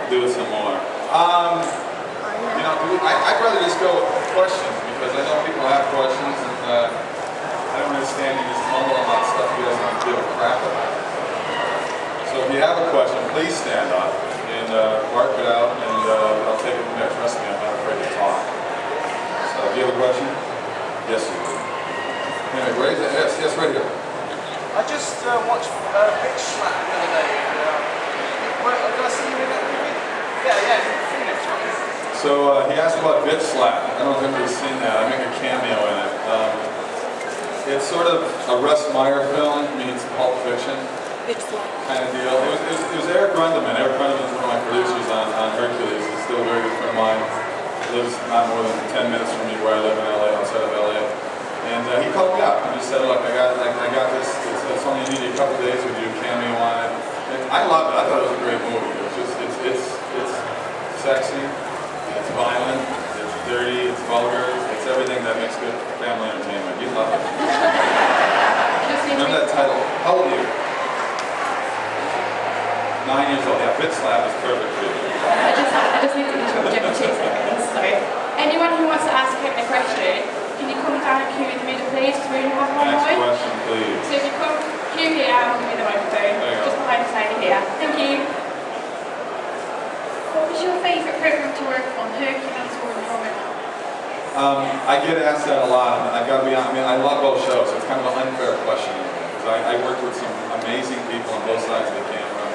do it some more. I'd rather just go with questions because I know people have questions, and I don't understand you just mumble about stuff you guys don't give a crap about. So if you have a question, please stand up and bark it out, and I'll take it from there. Trust me, I'm not afraid to talk. So if you have a question, yes, you do. Anyway, raise it. Yes, right here. I just watched Bitch Slap the other day. Did I see you in that movie? Yeah, Phoenix, right? So he asked about Bitch Slap. I don't know if anybody's seen that. I make a cameo in it. It's sort of a Russ Meyer film meets Pulp Fiction kind of deal. It was Eric Grundleman. Eric Grundleman is one of my producers on Hercules. He's still a very good friend of mine. He lives not more than 10 minutes from me where I live in LA, outside of LA. And he called me up and just said, look, I got this. It's only needed a couple days with you, cameo on it. And I loved it. I thought it was a great movie. It's sexy, it's violent, it's dirty, it's vulgar, it's everything that makes good family entertainment. You love it. Remember that title? How old are you? 9 years old. Yeah, Bitch Slap is perfect for you. I just need to interrupt you for 2 seconds. Sorry. Anyone who wants to ask him a question, can you come down and queue in the middle, please? Because we only have one Next mic. question, please. So if you come queue here, I'll give you the microphone. Just behind the side here. Thank you. What was your favourite programme to work on, Hercules or Andromeda? I get asked that a lot, and I got to be honest. I mean, I love both shows. So it's kind of an unfair question because I worked with some amazing people on both sides of the camera.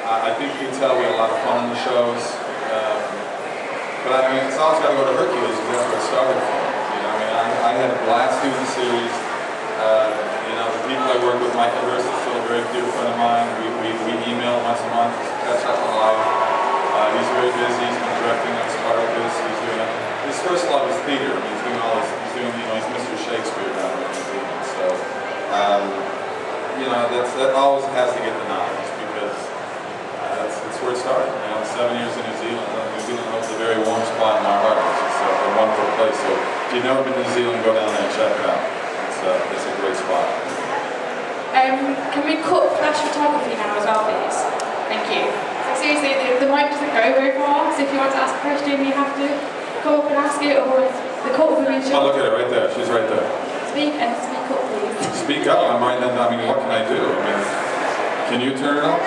I think you can tell we had a lot of fun on the shows. But I mean, it's always got to go to Hercules because that's where it started from. I had a blast doing the series. The people I work with, Michael Hurst is still a very dear friend of mine. We email once a month to catch up on life. He's very busy. He's been directing on Spartacus. He's doing his first love is theater. I mean, he's Mr. Shakespeare down there in New Zealand. So, that always has to get the nod because that's where it started. 7 years in New Zealand. New Zealand holds a very warm spot in my heart. It's just a wonderful place. So if you've never been to New Zealand, go down there and check it out. It's a great spot. Can we cut flash photography now as well, please? Thank you. So seriously, the mic doesn't go very far, so if you want to ask a question, you have to go up and ask it, or the cut will be short. Oh, look at her right there. She's right there. Speak up, please. Speak up. What can I do? Can you turn it up?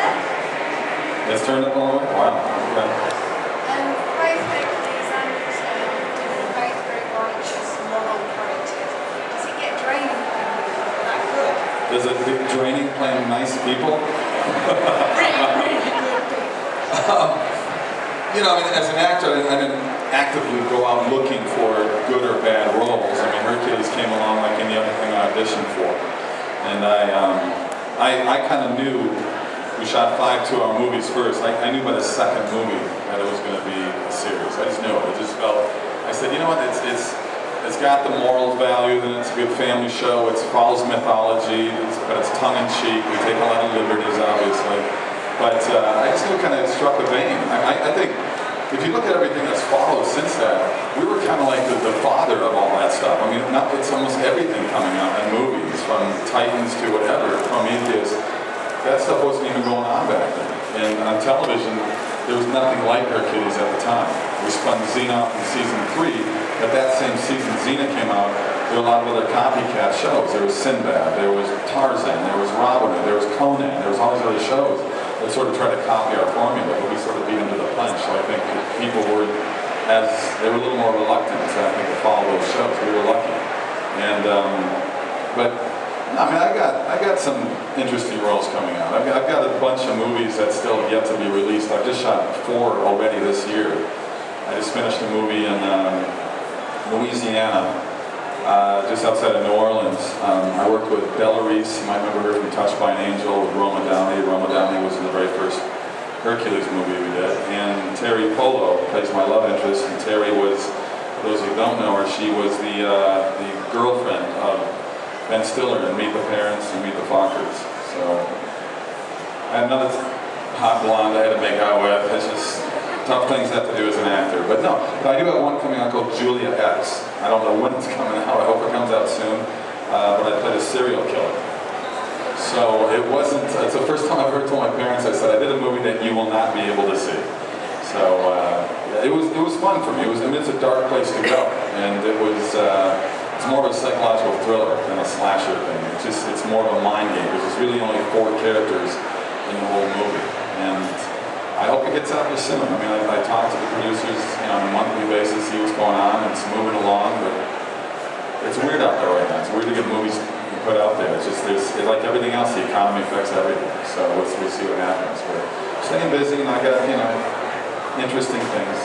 It's turned up all the way? Wow. Okay. Both Hercules and are both very righteous, moral characters. Does it get draining playing people that good? Does it get draining playing nice people? Really good people. As an actor, I didn't actively go out looking for good or bad roles. Hercules came along like any other thing I auditioned for. And I kind of knew. We shot 5 2-hour movies first. I knew by the second movie that it was going to be a series. I just knew it. It just felt. I said, you know what? It's got the moral value. Then it's a good family show. It follows mythology, but it's tongue in cheek. We take a lot of liberties, obviously. But I just knew it kind of struck a vein. I think if you look at everything that's followed since that, we were kind of like the father of all that stuff. It's almost everything coming out in movies, from Titans to whatever, Prometheus. That stuff wasn't even going on back then. And on television, there was nothing like Hercules at the time. We spun Xena off in season 3, but that same season Xena came out, there were a lot of other copycat shows. There was Sinbad, there was Tarzan, there was Robin, there was Conan, there was all these other shows that sort of tried to copy our formula, but we sort of beat them to the punch. So I think people were a little more reluctant to follow those shows. We were lucky. I got some interesting roles coming out. I've got a bunch of movies that still have yet to be released. I've just shot 4 already this year. I just finished a movie in Louisiana, just outside of New Orleans. I worked with Della Reese. You might remember her from Touched by an Angel with Roma Downey. Roma Downey was in the very first Hercules movie we did. And Terry Polo plays my love interest. And Terry was, for those who don't know her, she was the girlfriend of Ben Stiller in Meet the Parents and Meet the Fockers. So I had another hot blonde I had to make out with. It's just tough things to have to do as an actor. But I do have one coming out called Julia X. I don't know when it's coming out. I hope it comes out soon. But I played a serial killer. So it's the first time I've ever told my parents, I said, I did a movie that you will not be able to see. So it was fun for me. I mean, it's a dark place to go, and it's more of a psychological thriller than a slasher thing. It's more of a mind game because there's really only 4 characters in the whole movie, and I hope it gets out there soon. I mean, I talk to the producers on a monthly basis, see what's going on. It's moving along, but it's weird out there right now. It's weird to get movies put out there. It's just like everything else, the economy affects everything. So we'll see what happens. But staying busy, and I got interesting things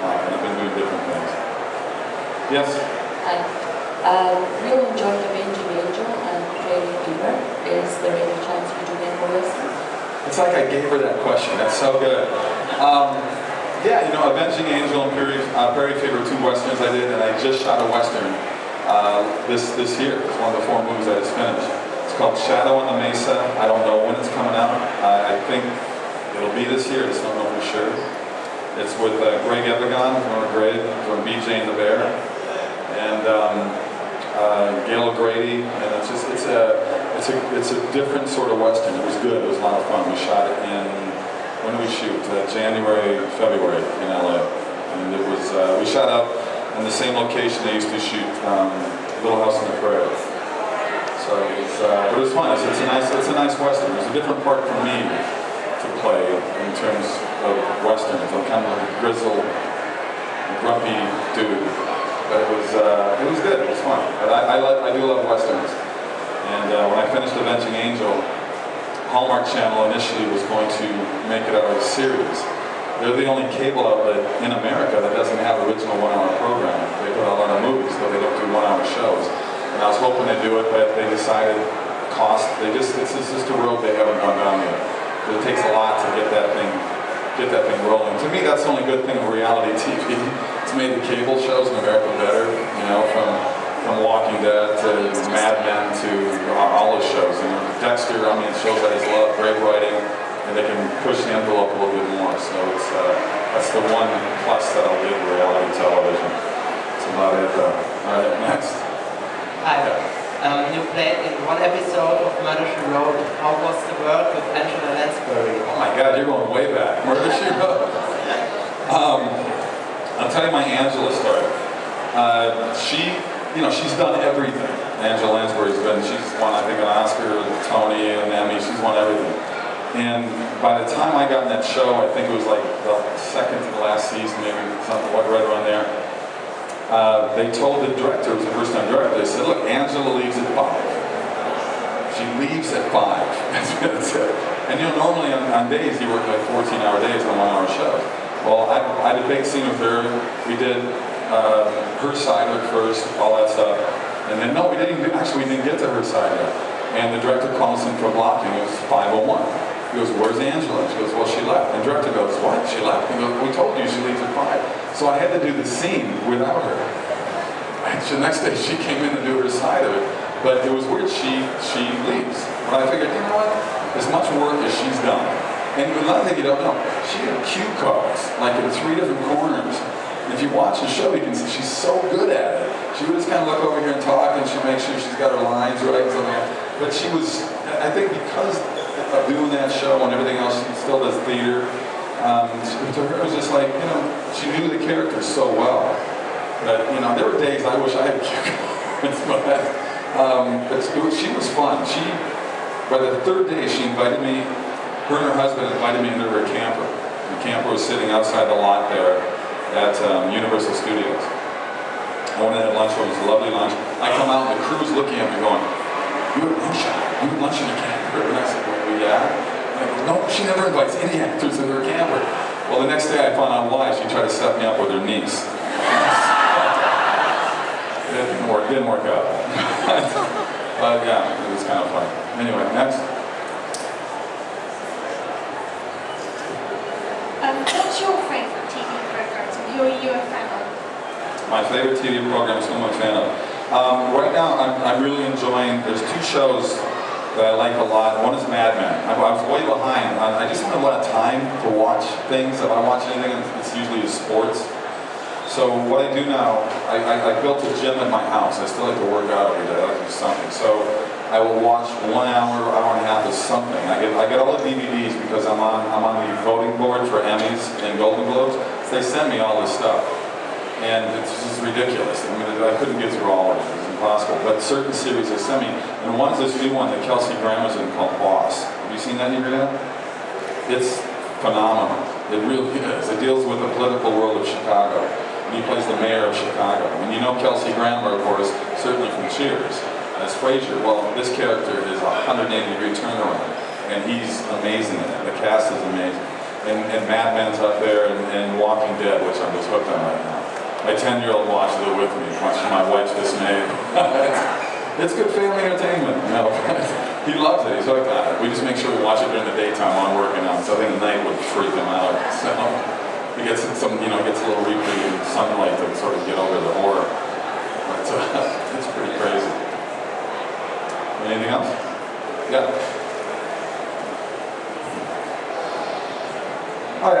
popping. I've been doing different things. Yes. Hi. Real enjoyed Avenging Angel and Prairie Fever. Is there any chance you do any more wrestling? It's like I gave her that question. That's so good. Yeah, Avenging Angel and Prairie Fever, 2 westerns I did, and I just shot a western this year. It's one of the 4 movies I just finished. It's called Shadow on the Mesa. I don't know when it's coming out. I think it'll be this year. I just don't know for sure. It's with Greg Evigan, from BJ and the Bear, and Gail O'Grady, and it's a different sort of western. It was good. It was a lot of fun. We shot it in, when did we shoot? January, February in LA, and it was we shot up in the same location they used to shoot Little House on the Prairie. So but it was fun. It's a nice western. There's a different part for me to play in terms of westerns. I'm kind of like a grizzled, grumpy dude. But it was good. It was fun. But I do love westerns. And when I finished Avenging Angel, Hallmark Channel initially was going to make it out of a series. They're the only cable outlet in America that doesn't have original 1-hour programming. They put out a lot of movies, but they don't do 1-hour shows. And I was hoping to do it, but they decided cost. It's just a road they haven't gone down yet. But it takes a lot to get that thing rolling. To me, that's the only good thing of reality TV. It's made the cable shows in America better. From Walking Dead to Mad Men to all those shows. Dexter, shows that he's loved, great writing, and they can push the envelope a little bit more. So that's the one plus that I'll give reality television. That's about it though. All right, next. Hi. You played in 1 episode of Murder, She Wrote. How was the work with Angela Lansbury? Oh my God, you're going way back. Murder, She Wrote. I'll tell you my Angela story. She's done everything. Angela Lansbury's she's won, I think, an Oscar, a Tony, an Emmy. She's won everything. And by the time I got in that show, I think it was like the second to the last season, maybe something right around there. They told the director, it was the first-time director, they said, look, Angela leaves at 5. She leaves at 5. That's it. And normally on days, you work like 14-hour days on 1-hour shows. Well, I had a big scene with her. We did her side of it first, all that stuff. And then, no, we didn't get to her side yet. And the director calls in for blocking. It was 5:01. He goes, where's Angela? She goes, well, she left. And the director goes, what? She left? He goes, we told you she leaves at 5. So I had to do the scene without her. And the next day she came in to do her side of it. But it was weird, she leaves. But I figured, you know what? As much work as she's done. And another thing you don't know, she had cue cards, like in 3 different corners. And if you watch the show, you can see she's so good at it. She would just kind of look over here and talk, and she'd make sure she's got her lines right and something like that. But she was, I think because of doing that show and everything else, she still does theater. To her, it was just like, she knew the characters so well. But, there were days I wish I had cue cards, but she was fun. By the 3rd day, she invited me, her and her husband invited me into her camper. The camper was sitting outside the lot there at Universal Studios. I went in at lunch, it was a lovely lunch. I come out and the crew's looking at me going, you had lunch in the camper? And I said, well, yeah. And I go, no, she never invites any actors in her camper. Well, the next day I found out why. She tried to set me up with her niece. It didn't work out. But yeah, it was kind of fun. Anyway, next. What's your favourite TV programme? Who are you a fan of? My favorite TV programs, who I'm a fan of. Right now, I'm really enjoying, there's 2 shows that I like a lot. One is Mad Men. I was way behind. I just don't have a lot of time to watch things. If I watch anything, it's usually sports. So what I do now, I built a gym at my house. I still like to work out every day. I like to do something. So I will watch 1 hour, hour and a half of something. I get all the DVDs because I'm on the voting board for Emmys. Emmys and Golden Globes, they send me all this stuff. And it's just ridiculous. I mean, I couldn't get through all of it. It was impossible. But certain series they sent me, and one's this new one that Kelsey Grammer's in called Boss. Have you seen that, Yvette? It's phenomenal. It really is. It deals with the political world of Chicago. And he plays the mayor of Chicago. And you know Kelsey Grammer, of course, certainly from Cheers, as Frasier. Well, this character is a 180-degree turnaround. And he's amazing in it. The cast is amazing. And Mad Men's up there, and Walking Dead, which I'm just hooked on right now. My 10-year-old watches it with me, much to my wife's dismay. It's good family entertainment, you know. He loves it. He's hooked on it. We just make sure we watch it during the daytime while I'm working on it. So I think the night would freak him out. So he gets some, you know, gets a little reprieve in sunlight to sort of get over the horror. But it's pretty crazy. Anything else? Yeah. Hi,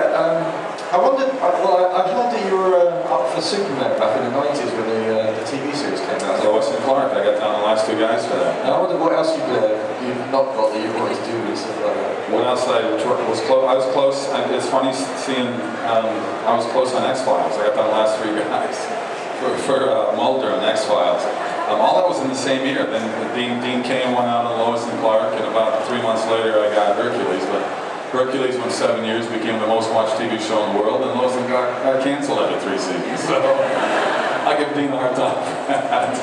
I wondered, well, I heard that you were up for Superman back in the 90s when the TV series came out. Lois and Clark, I got down the last two guys for that. And I wondered what else you've not got that you wanted to do and stuff like that. What else I was close? I was close. It's funny seeing. I was close on X-Files. I got down the last three guys for Mulder on X-Files. All that was in the same year. Then Dean Cain went out on Lois and Clark, and about 3 months later I got Hercules. But Hercules went 7 years, became the most watched TV show in the world, and Lois and Clark got canceled after 3 seasons. So I give Dean a hard time for that.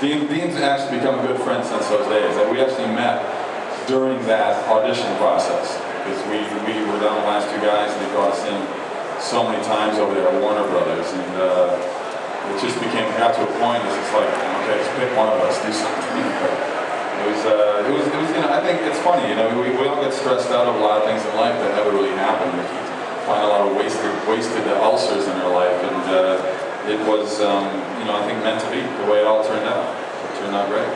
Dean's actually become a good friend since those days. Like, we actually met during that audition process, because we were down the last two guys, and they brought us in so many times over there at Warner Brothers, and it just got to a point. It's just like, okay, just pick one of us, do something. It was, you know, I think it's funny, you know, we all get stressed out over a lot of things in life that never really happened. We find a lot of wasted ulcers in our life, and it was, you know, I think meant to be the way it all turned out. It turned out great.